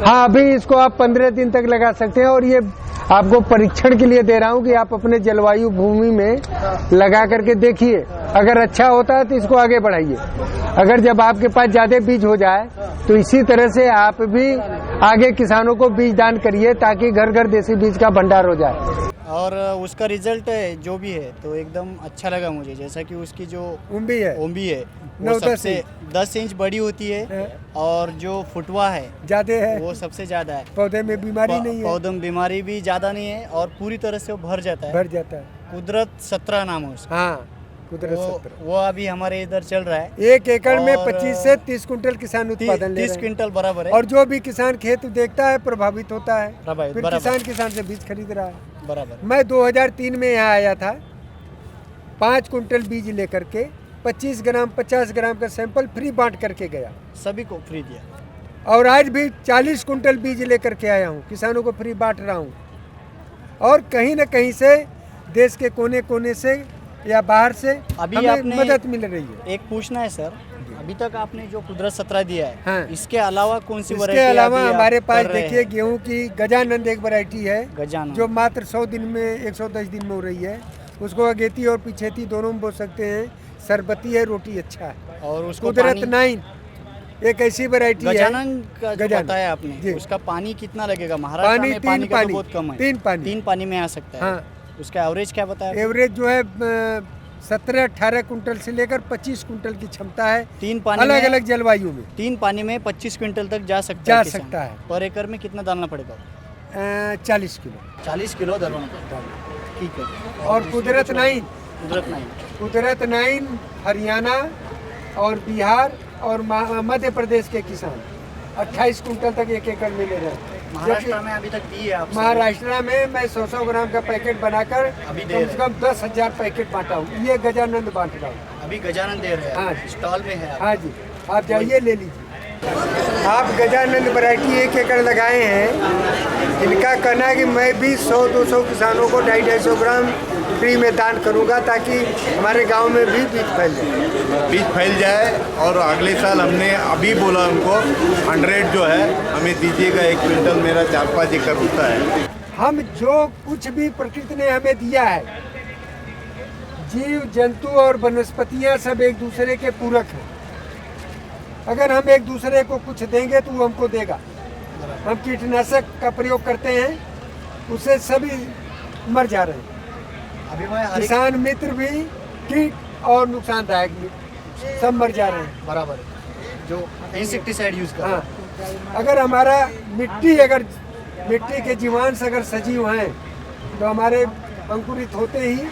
हाँ, अभी इसको आप 15 दिन तक लगा सकते हैं और ये आपको परीक्षण के लिए दे रहा हूँ कि आप अपने जलवायु भूमि में लगा करके देखिए। अगर अच्छा होता है तो इसको आगे बढ़ाइए। अगर जब आपके पास ज्यादा बीज हो जाए तो इसी तरह से आप भी आगे किसानों को बीज दान करिए ताकि घर घर देसी बीज का भंडार हो जाए। और उसका रिजल्ट जो भी है तो एकदम अच्छा लगा मुझे। जैसा कि उसकी जो उम्बी है वो सबसे 10 इंच बड़ी होती है और जो फुटवा है ज्यादा है, वो सबसे ज्यादा है। पौधे में बीमारी नहीं है, पौधों में बीमारी भी ज्यादा नहीं है और पूरी तरह से वो भर जाता है। कुदरत 17 नाम है उसका। हाँ, कुदरत 17 वो अभी हमारे इधर चल रहा है। 1 एकड़ में 25 से 30 कुंटल किसान उत्पादन ले रहे हैं। 30 क्विंटल बराबर है। और जो भी किसान खेत देखता है प्रभावित होता है, फिर बराबर। किसान से बीज खरीद रहा है। बराबर। मैं 2003 में यहाँ आया था, 5 कुंटल बीज लेकर के 25 ग्राम 50 ग्राम का सैंपल फ्री बांट करके गया, सभी को फ्री दिया। और आज भी 40 कुंटल बीज लेकर के आया हूँ, किसानों को फ्री बांट रहा हूँ। और कहीं न कहीं से देश के कोने कोने से या बाहर से अभी हमें मदद मिल रही है। एक पूछना है सर, अभी तक आपने जो कुदरत 17 दिया है, हाँ, इसके अलावा कौन सी वैरायटी? इसके अलावा हमारे पास देखिए गेहूं की गजानंद एक वैरायटी है, जो मात्र 100 दिन में 110 दिन में हो रही है। उसको अगेती और पिछेती दोनों में बो सकते हैं। शरबती है, रोटी अच्छा है। और उसको कुदरत 9 एक ऐसी वैरायटी है। गजानन का जो बताया आपने, उसका पानी कितना लगेगा? महाराष्ट्र में पानी का तो बहुत कम है। 3 पानी में आ सकता है। हाँ। उसका एवरेज क्या बताया? एवरेज जो है 17-18 कुंटल से लेकर 25 कुंटल की क्षमता है। 3 पानी अलग अलग जलवायु में 3 पानी में 25 क्विंटल तक जा सकता है। पर एकड़ में कितना डालना पड़ेगा? 40 किलो। 40 किलो डालना पड़ेगा। ठीक है। और कुदरत 9 हरियाणा और बिहार और मध्य प्रदेश के किसान 28 कुंटल तक 1 एकड़ में ले रहे हैं। महाराष्ट्र में अभी तक दी है आप? महाराष्ट्र में मैं 100 ग्राम का पैकेट बनाकर कम से कम 10,000 पैकेट बांटा हूँ। ये गजानंद बांट रहा हूँ। अभी गजानंद दे रहे हैं? हाँ, स्टॉल में है। हाँ जी, आप जाइए ले लीजिए। आप गजानंद वैरायटी 1 एकड़ लगाए हैं। इनका कहना है कि मैं भी 100-200 किसानों को 250 ग्राम फ्री में दान करूंगा ताकि हमारे गांव में भी बीज फैल जाए। और अगले साल हमने अभी बोला उनको 100 जो है हमें दीजिएगा 1 क्विंटल। मेरा 4-5 एकड़ होता है। हम जो कुछ भी प्रकृति ने हमें दिया है, जीव जंतु और वनस्पतियां सब एक दूसरे के पूरक हैं। अगर हम एक दूसरे को कुछ देंगे तो वो हमको देगा। हम कीटनाशक का प्रयोग करते हैं, उससे सभी मर जा रहे हैं। अभी किसान मित्र भी कीट और नुकसानदायक भी सब मर जा रहे हैं। बराबर। जो इंसेक्टिसाइड यूज कर। हाँ, अगर हमारा मिट्टी के जीवांश अगर सजीव हैं तो हमारे अंकुरित होते ही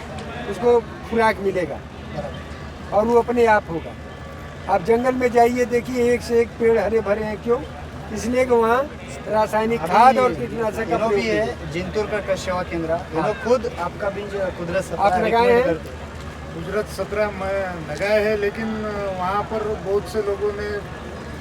उसको खुराक मिलेगा और वो अपने आप होगा। आप जंगल में जाइए, देखिए एक से एक पेड़ हरे भरे हैं। क्यों? इसलिए कि वहाँ रासायनिक खाद और कीटनाशक का भी है। जिंतूर का कृषि सेवा केंद्र खुद आपका बीज कुदरत 17 आप लगाए हैं? कुदरत 17 मैं लगाए हैं, लेकिन वहाँ पर बहुत से लोगों ने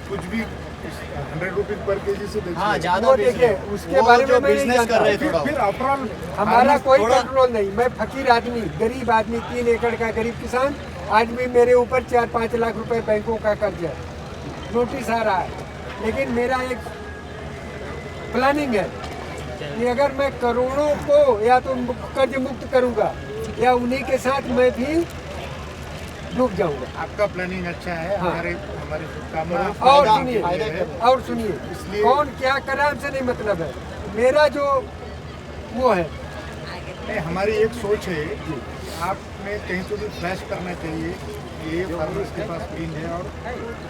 कुछ भी 100 रुपीज पर केजी से बेच। हाँ, ज्यादा देखिए उसके बारे में बिजनेस कर रहे थे। फिर अप्रॉल हमारा कोई कंट्रोल नहीं। मैं फकीर आदमी, गरीब आदमी, 3 एकड़ का गरीब किसान। आज भी मेरे ऊपर 4-5 लाख रुपए बैंकों का कर्ज है, नोटिस आ रहा है। लेकिन मेरा एक प्लानिंग है कि अगर मैं करोड़ों को या तो कर्ज मुक्त करूंगा या उन्हीं के साथ मैं भी डूब जाऊंगा। आपका प्लानिंग अच्छा है। हाँ। हमारे शुभकामनाएं। और सुनिए, इसलिए कौन क्या करे हमसे नहीं मतलब है। मेरा जो वो है, हमारी एक सोच है, आपने कहीं तो भी फ्लैश करना चाहिए। ये फार्मर्स के पास ग्रीन है और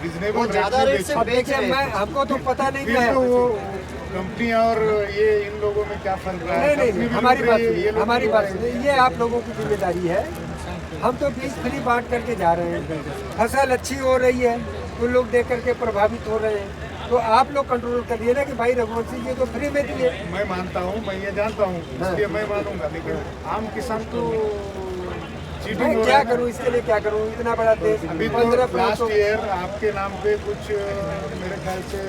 रिजनेबल ज्यादा रेट से बेच रहे हैं। हमको तो पता नहीं है तो वो कंपनी और ये इन लोगों में क्या फर्क रहा है? नहीं, हमारी बात ये आप लोगों की जिम्मेदारी है। हम तो बीज फ्री बांट करके जा रहे हैं। फसल अच्छी हो रही है तो लोग देख करके प्रभावित हो रहे हैं। तो आप लोग कंट्रोल करिए ना कि भाई रघुवंशी जी तो फ्री में दिए। मैं मानता हूँ, मैं ये जानता हूँ, इसलिए मैं मानूंगा। लेकिन आम किसान तो मैं क्या करूँ, इसके लिए क्या करूँ? इतना बड़ा देश। अभी तो लास्ट ईयर आपके नाम पे कुछ मेरे ख्याल से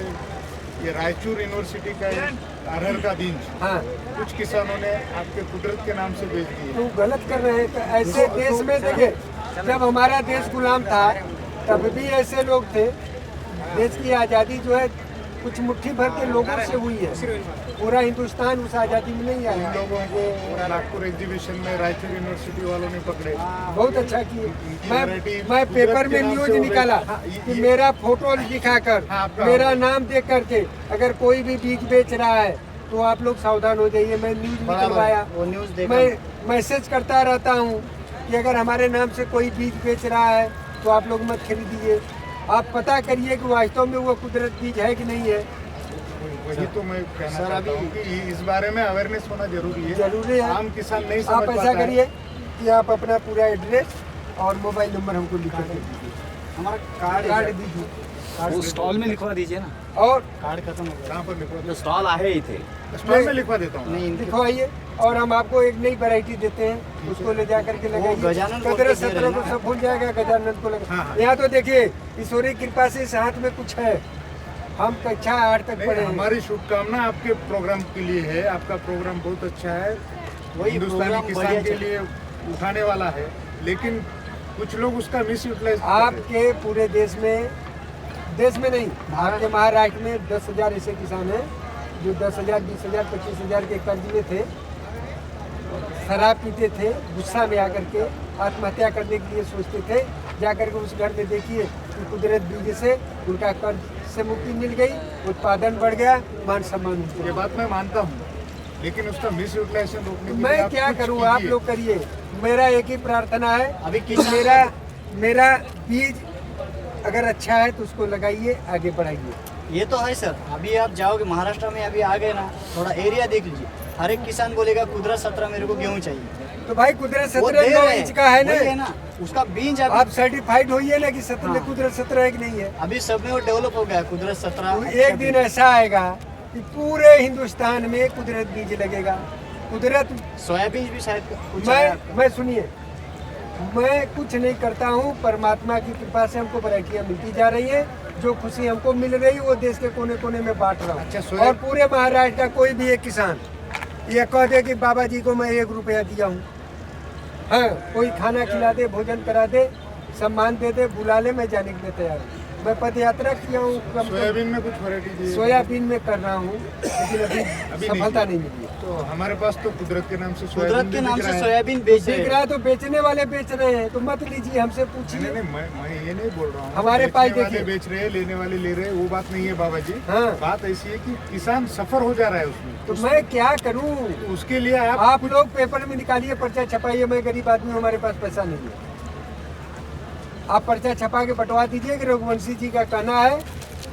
ये रायचूर यूनिवर्सिटी का अरहर का बीज, हाँ, कुछ किसानों ने आपके कुदरत के नाम से बेच दिए। तो गलत कर रहे हैं। तो ऐसे देश में देखिए, जब हमारा देश गुलाम था तब भी ऐसे लोग थे। देश की आज़ादी जो है कुछ मुट्ठी भर के लोगों से हुई है। पूरा हिंदुस्तान उस आज़ादी में नहीं आया। इन लोगों को नागपुर एग्जीबिशन में रायचूर यूनिवर्सिटी वालों ने पकड़े। बहुत अच्छा किए। मैं पेपर में न्यूज निकाला कि मेरा फोटो दिखाकर, मेरा नाम देख करके अगर कोई भी बीज बेच रहा है तो आप लोग सावधान हो जाइए। मैं न्यूज निकलवाया, मैं मैसेज करता रहता हूँ कि अगर हमारे नाम से कोई बीज बेच रहा है तो आप लोग मत खरीदिए। आप पता करिए कि वास्तव में वो कुदरत बीज है कि नहीं है। वही तो मैं कहना चाहता हूँ कि इस बारे में अवेयरनेस होना जरूरी है। जरूरी है। आम किसान नहीं समझ आप पाता ऐसा है। करिए कि आप अपना पूरा एड्रेस और मोबाइल नंबर हमको लिख कर दीजिए। हमारा कार्ड दीजिए। वो स्टॉल में लिखवा दीजिए ना। और कार्ड खत्म हो गया। कहाँ पर लिखवा जो स्टॉल आहे इथे स्टॉल में लिखवा देता हूँ। नहीं लिखवाइए और हम आपको एक नई वैरायटी देते हैं, उसको ले जा करके लगाइए। गजानन को कुदरत दे रहे 17 हैं को ना। सब भूल जाएगा, गजानन को लगा। हाँ। यहाँ तो देखिए ईश्वरीय कृपा से इस हाथ में कुछ है। हम कक्षा 8 तक नहीं, पढ़े हैं। हमारी शुभकामना आपके प्रोग्राम के लिए है। आपका प्रोग्राम बहुत अच्छा है, वही हिंदुस्तानी प्रोग्राम किसान बढ़िया के चल- लिए उठाने वाला है, लेकिन कुछ लोग उसका मिस यूटिलाइज आपके पूरे देश में नहीं, आपके महाराष्ट्र में 10,000 ऐसे किसान हैं जो 10,000, 20,000, 25,000 के कर्ज में थे, शराब पीते थे, गुस्सा में आकर के आत्महत्या करने के लिए सोचते थे। जाकर के उस घर में देखिए कि कुदरत बीज से उनका कर्ज से मुक्ति मिल गई, उत्पादन बढ़ गया, मान सम्मान हो ये गया। बात मैं मानता हूँ, लेकिन उसका मिस यूटिलाइजेशन रोकने के लिए मैं आप क्या कुछ करूँ, आप कीजिए। लोग करिए। मेरा एक ही प्रार्थना है अभी कि मेरा बीज अगर अच्छा है तो उसको लगाइए, आगे बढ़ाइए। ये तो है सर। अभी आप जाओगे महाराष्ट्र में, अभी आ गए ना, थोड़ा एरिया देख लीजिए। हर एक किसान बोलेगा कुदरत 17 मेरे को गेहूं चाहिए। तो भाई कुदरत वो 17 दे 9 रहे इंच हैं। का है वही ना। उसका बीज अभी आप सर्टिफाइड होइए ना कि 17 हाँ। कुदरत 17 है कि नहीं है। अभी सब में वो डेवलप हो गया कुदरत 17। तो एक दिन ऐसा आएगा कि पूरे हिंदुस्तान में कुदरत बीज लगेगा। कुदरत सोयाबीन भी शायद कुछ है आपका। मैं सुनिए, मैं कुछ नहीं करता हूँ, परमात्मा की कृपा से हमको वैरायटियाँ मिलती जा रही है। जो खुशी हमको मिल रही है वो देश के कोने कोने में बांट रहा अच्छा, हूँ। और पूरे महाराष्ट्र का कोई भी एक किसान ये कह दे कि बाबा जी को मैं 1 रुपया दिया हूँ, हाँ, कोई खाना खिला दे, भोजन करा दे, सम्मान दे दे, बुला ले, मैं जाने के लिए तैयार हूँ। मैं पद यात्रा किया हूँ, सोयाबीन में कुछ वैरायटी दी है? सोयाबीन में कर रहा हूँ, लेकिन अभी सफलता नहीं मिली है। तो हमारे पास तो कुदरत के नाम से कुदरत के नाम बिक रहा से है। सोयाबीन बेच रहे बिक हैं। रहा है तो बेचने वाले बेच रहे हैं, तो मत लीजिए, हमसे नहीं पूछिए। नहीं, मैं ये नहीं बोल रहा हूँ। हमारे बेचने पास वाले देखिए। बेच रहे हैं, लेने वाले ले रहे हैं, वो बात नहीं है बाबा जी। हाँ। बात ऐसी है कि किसान सफर हो जा रहा है उसमें। तो मैं क्या करूं? उसके लिए आप लोग पेपर में निकालिए, पर्चा छपाइए। मैं गरीब आदमी हूं, हमारे पास पैसा नहीं है। आप पर्चा छपा के बंटवा दीजिए कि रघुवंशी जी का कहना है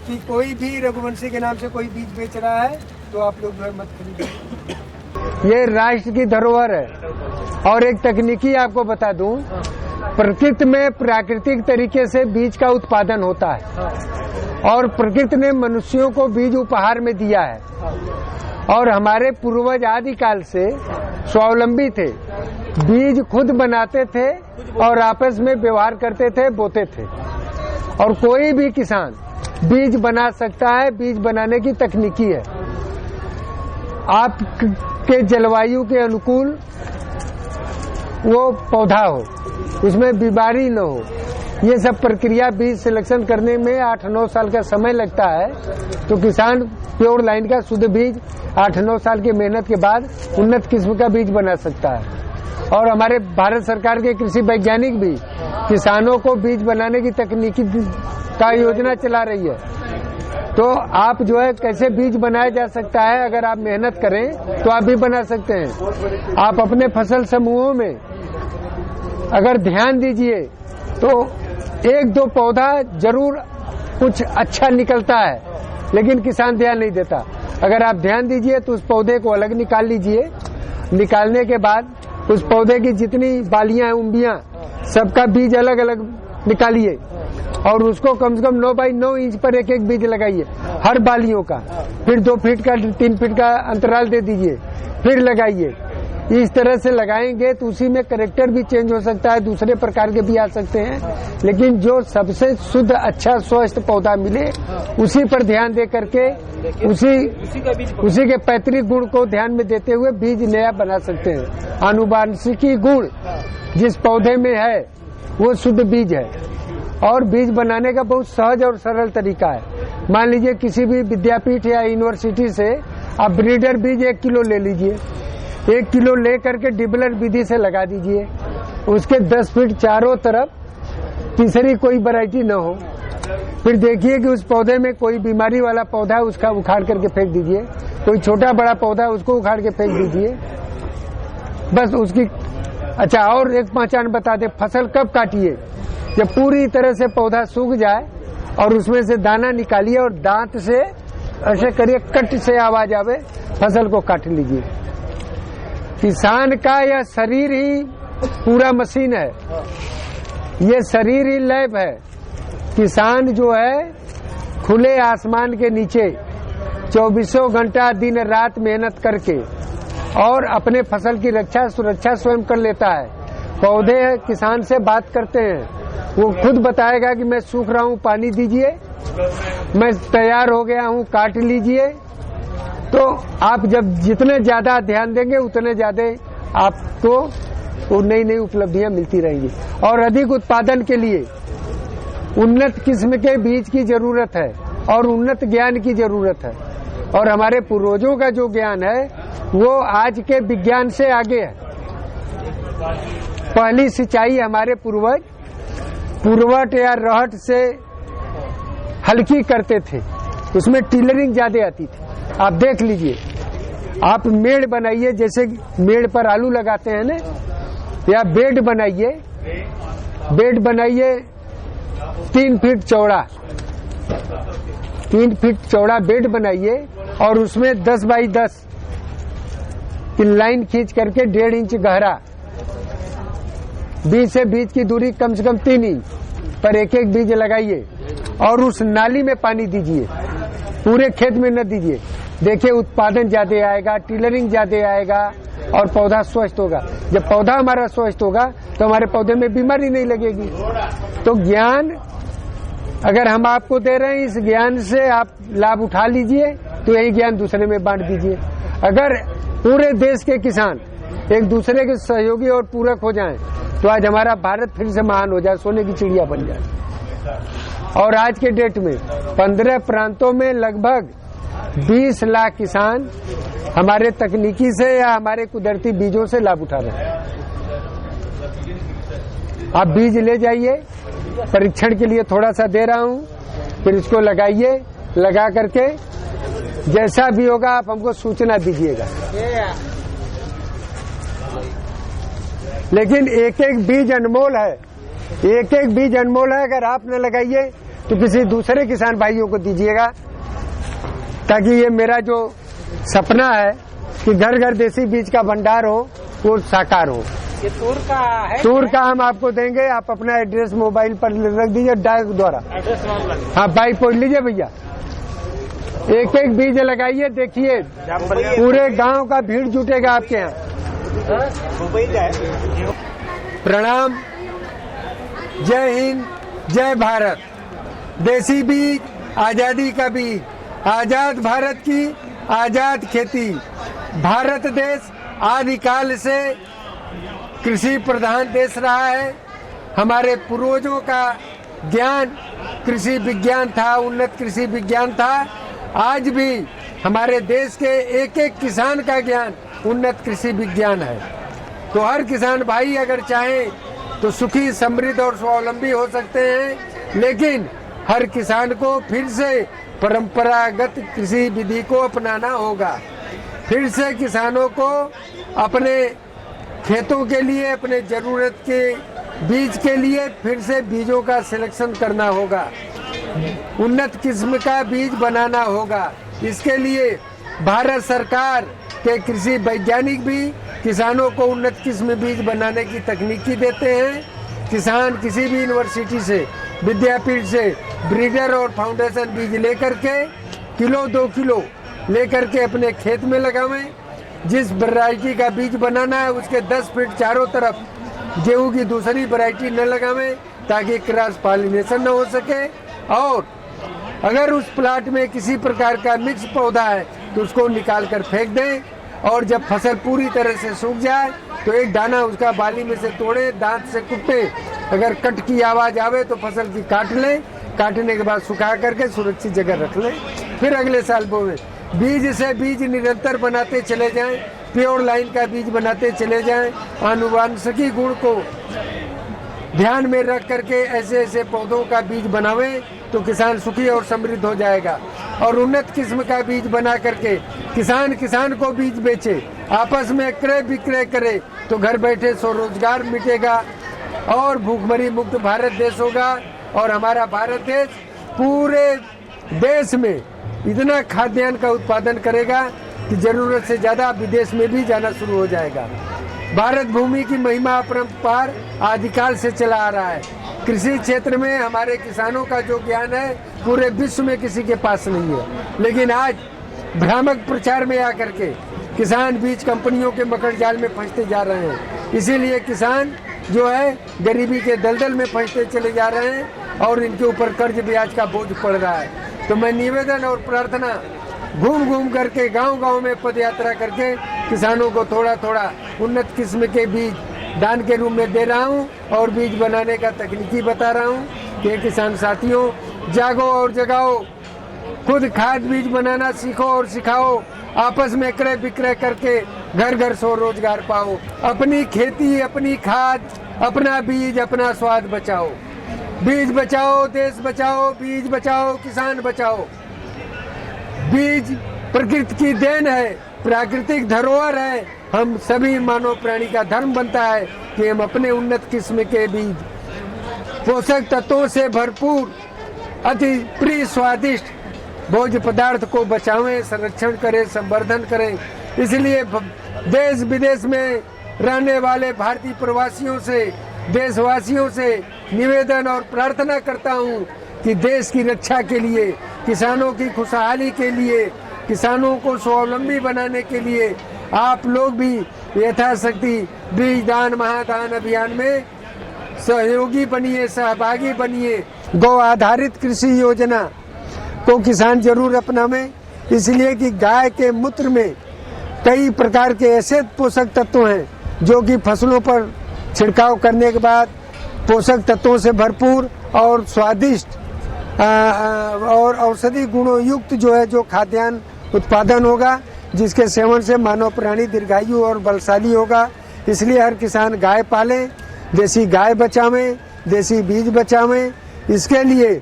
कि कोई भी रघुवंशी के नाम से कोई बीज बेच रहा है तो आप लोग जो है मत खरीदिए। ये राष्ट्र की धरोहर है। और एक तकनीकी आपको बता दूं, प्रकृति में प्राकृतिक तरीके से बीज का उत्पादन होता है और प्रकृति ने मनुष्यों को बीज उपहार में दिया है। और हमारे पूर्वज आदिकाल से स्वावलंबी थे, बीज खुद बनाते थे और आपस में व्यवहार करते थे, बोते थे। और कोई भी किसान बीज बना सकता है, बीज बनाने की तकनीकी है। आपके जलवायु के अनुकूल वो पौधा हो, उसमें बीमारी न हो, ये सब प्रक्रिया बीज सिलेक्शन करने में 8-9 साल का समय लगता है। तो किसान प्योर लाइन का शुद्ध बीज 8-9 साल की मेहनत के बाद उन्नत किस्म का बीज बना सकता है। और हमारे भारत सरकार के कृषि वैज्ञानिक भी किसानों को बीज बनाने की तकनीकी का योजना चला रही है। तो आप जो है कैसे बीज बनाया जा सकता है, अगर आप मेहनत करें तो आप भी बना सकते हैं। आप अपने फसल समूहों में अगर ध्यान दीजिए तो 1-2 पौधा जरूर कुछ अच्छा निकलता है, लेकिन किसान ध्यान नहीं देता। अगर आप ध्यान दीजिए तो उस पौधे को अलग निकाल लीजिए। निकालने के बाद उस पौधे की जितनी बालियां हैं, उम्बियां, सबका बीज अलग अलग निकालिए और उसको कम से कम 9 बाई 9 इंच पर एक एक बीज लगाइए हर बालियों का। फिर 2 फीट का 3 फीट का अंतराल दे दीजिए, फिर लगाइए। इस तरह से लगाएंगे तो उसी में कैरेक्टर भी चेंज हो सकता है, दूसरे प्रकार के भी आ सकते हैं, लेकिन जो सबसे शुद्ध अच्छा स्वस्थ पौधा मिले उसी पर ध्यान दे करके उसी के पैतृक गुण को ध्यान में देते हुए बीज नया बना सकते हैं। आनुवांशिकी गुण जिस पौधे में है वो शुद्ध बीज है और बीज बनाने का बहुत सहज और सरल तरीका है। मान लीजिए किसी भी विद्यापीठ या यूनिवर्सिटी से आप ब्रीडर बीज 1 किलो ले लीजिए, 1 किलो ले करके डिबलर विधि से लगा दीजिए, उसके 10 फीट चारों तरफ तीसरी कोई वैरायटी न हो। फिर देखिए कि उस पौधे में कोई बीमारी वाला पौधा है, उसका उखाड़ करके फेंक दीजिए, कोई छोटा बड़ा पौधा है उसको उखाड़ के फेंक दीजिए, बस उसकी। अच्छा, और एक पहचान बता दे, फसल कब काटिए? जब पूरी तरह से पौधा सूख जाए और उसमें से दाना निकालिए और दांत से ऐसे करिए, कट से आवाज आवे, फसल को काट लीजिए। किसान का यह शरीर ही पूरा मशीन है, ये शरीर ही लैब है। किसान जो है खुले आसमान के नीचे 24 घंटा दिन रात मेहनत करके और अपने फसल की रक्षा सुरक्षा स्वयं कर लेता है। पौधे किसान से बात करते हैं, वो खुद बताएगा कि मैं सूख रहा हूँ, पानी दीजिए, मैं तैयार हो गया हूँ, काट लीजिए। तो आप जब जितने ज्यादा ध्यान देंगे उतने ज्यादा आपको वो नई नई उपलब्धियां मिलती रहेंगी। और अधिक उत्पादन के लिए उन्नत किस्म के बीज की जरूरत है और उन्नत ज्ञान की जरूरत है। और हमारे पूर्वजों का जो ज्ञान है वो आज के विज्ञान से आगे है। पहली सिंचाई हमारे पूर्वज पुरवट या रहट से हल्की करते थे, उसमें टिलरिंग ज्यादा आती थी। आप देख लीजिए, आप मेड़ बनाइए, जैसे मेड़ पर आलू लगाते हैं ना, या बेड बनाइए 3 फीट चौड़ा, 3 फीट चौड़ा बेड बनाइए और उसमें 10 बाई 10 की लाइन खींच करके 1.5 इंच गहरा, बीज से बीज की दूरी कम से कम 3 इंच पर एक एक बीज लगाइए और उस नाली में पानी दीजिए, पूरे खेत में न दीजिए। देखिए उत्पादन ज्यादा आएगा, टिलरिंग ज्यादा आएगा और पौधा स्वस्थ होगा। जब पौधा हमारा स्वस्थ होगा तो हमारे पौधे में बीमारी नहीं लगेगी। तो ज्ञान अगर हम आपको दे रहे हैं, इस ज्ञान से आप लाभ उठा लीजिए, तो यही ज्ञान दूसरे में बांट दीजिए। अगर पूरे देश के किसान एक दूसरे के सहयोगी और पूरक हो जाएं, तो आज हमारा भारत फिर से महान हो जाए, सोने की चिड़िया बन जाए। और आज के डेट में 15 प्रांतों में लगभग 20 लाख किसान हमारे तकनीकी से या हमारे कुदरती बीजों से लाभ उठा रहे हैं। आप बीज ले जाइए, परीक्षण के लिए थोड़ा सा दे रहा हूं, फिर इसको लगाइए, लगा करके जैसा भी होगा आप हमको सूचना दीजिएगा। लेकिन एक एक बीज अनमोल है, एक एक बीज अनमोल है। अगर आप न लगाइए तो किसी दूसरे किसान भाइयों को दीजिएगा, ताकि ये मेरा जो सपना है कि घर घर देसी बीज का भंडार हो, वो साकार हो। ये टूर का है? टूर का हम आपको देंगे, आप अपना एड्रेस मोबाइल पर रख दीजिए डाक द्वारा। एड्रेस हाँ, बाइक पढ़ लीजिए भैया, एक एक बीज लगाइए, देखिए पूरे गांव का भीड़ जुटेगा आपके यहाँ। प्रणाम, जय हिंद, जय भारत। देसी बीज, आजादी का बीज, आजाद भारत की आजाद खेती। भारत देश आदिकाल से कृषि प्रधान देश रहा है। हमारे पूर्वजों का ज्ञान कृषि विज्ञान था, उन्नत कृषि विज्ञान था। आज भी हमारे देश के एक एक किसान का ज्ञान उन्नत कृषि विज्ञान है। तो हर किसान भाई अगर चाहें तो सुखी, समृद्ध और स्वावलंबी हो सकते हैं। लेकिन हर किसान को फिर से परंपरागत कृषि विधि को अपनाना होगा। फिर से किसानों को अपने खेतों के लिए, अपने जरूरत के बीज के लिए फिर से बीजों का सिलेक्शन करना होगा, उन्नत किस्म का बीज बनाना होगा। इसके लिए भारत सरकार के कृषि वैज्ञानिक भी किसानों को उन्नत किस्म बीज बनाने की तकनीकी देते हैं। किसान किसी भी यूनिवर्सिटी से, विद्यापीठ से ब्रीडर और फाउंडेशन बीज लेकर के किलो 2 किलो लेकर के अपने खेत में लगावें। जिस वैरायटी का बीज बनाना है उसके 10 फीट चारों तरफ गेहूं की दूसरी वैरायटी न लगावें, ताकि क्रॉस पॉलिनेशन न हो सके। और अगर उस प्लाट में किसी प्रकार का मिक्स पौधा है तो उसको निकाल कर फेंक दें। और जब फसल पूरी तरह से सूख जाए तो एक दाना उसका बाली में से तोड़े, दांत से कुटे, अगर कट की आवाज आवे तो फसल की काट लें। काटने के बाद सुखा करके सुरक्षित जगह रख लें, फिर अगले साल बोवें। बीज से बीज निरंतर बनाते चले जाएं, प्योर लाइन का बीज बनाते चले जाएं, आनुवांशिकी गुण को ध्यान में रख करके ऐसे ऐसे पौधों का बीज बनावें तो किसान सुखी और समृद्ध हो जाएगा। और उन्नत किस्म का बीज बना करके किसान को बीज बेचे, आपस में क्रय विक्रय करे तो घर बैठे स्वरोजगार मिटेगा और भूखमरी मुक्त भारत देश होगा। और हमारा भारत देश पूरे देश में इतना खाद्यान्न का उत्पादन करेगा कि जरूरत से ज़्यादा विदेश में भी जाना शुरू हो जाएगा। भारत भूमि की महिमा अपरंपार आदिकाल से चला आ रहा है। कृषि क्षेत्र में हमारे किसानों का जो ज्ञान है पूरे विश्व में किसी के पास नहीं है, लेकिन आज भ्रामक प्रचार में आकर के किसान बीज कंपनियों के मकड़ जाल में फंसते जा रहे हैं। इसीलिए किसान जो है गरीबी के दलदल में फंसते चले जा रहे हैं और इनके ऊपर कर्ज ब्याज का बोझ पड़ रहा है। तो मैं निवेदन और प्रार्थना घूम घूम करके गांव-गांव में पद यात्रा करके किसानों को थोड़ा थोड़ा उन्नत किस्म के बीज दान के रूप में दे रहा हूं और बीज बनाने का तकनीकी बता रहा हूं कि किसान साथियों जागो और जगाओ, खुद खाद बीज बनाना सीखो और सिखाओ, आपस में क्रय विक्रय करके घर घर स्वरोजगार पाओ, अपनी खेती, अपनी खाद, अपना बीज, अपना स्वाद बचाओ। बीज बचाओ देश बचाओ, बीज बचाओ किसान बचाओ। बीज प्रकृति की देन है, प्राकृतिक धरोहर है। हम सभी मानव प्राणी का धर्म बनता है कि हम अपने उन्नत किस्म के बीज पोषक तत्वों से भरपूर अति प्रिय स्वादिष्ट भोज्य पदार्थ को बचावें, संरक्षण करें, संवर्धन करें। इसलिए देश विदेश में रहने वाले भारतीय प्रवासियों से, देशवासियों से निवेदन और प्रार्थना करता हूं कि देश की रक्षा के लिए, किसानों की खुशहाली के लिए, किसानों को स्वावलंबी बनाने के लिए आप लोग भी यथाशक्ति बीज दान महादान अभियान में सहयोगी बनिए, सहभागी बनिए। गौ आधारित कृषि योजना को किसान जरूर अपनावें, इसलिए कि गाय के मूत्र में कई प्रकार के ऐसे पोषक तत्व हैं जो कि फसलों पर छिड़काव करने के बाद पोषक तत्वों से भरपूर और स्वादिष्ट और औषधि गुणों युक्त जो है जो खाद्यान्न उत्पादन होगा, जिसके सेवन से मानव प्राणी दीर्घायु और बलशाली होगा। इसलिए हर किसान गाय पालें, देसी गाय बचावें, देसी बीज बचावें। इसके लिए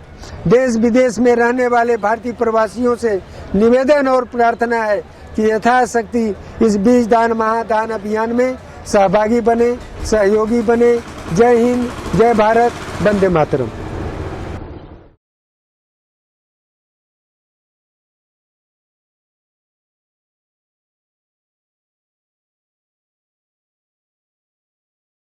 देश विदेश में रहने वाले भारतीय प्रवासियों से निवेदन और प्रार्थना है कि यथाशक्ति इस बीज दान महादान अभियान में सहभागी बने, सहयोगी बने। जय हिंद, जय भारत, वंदे मातरम।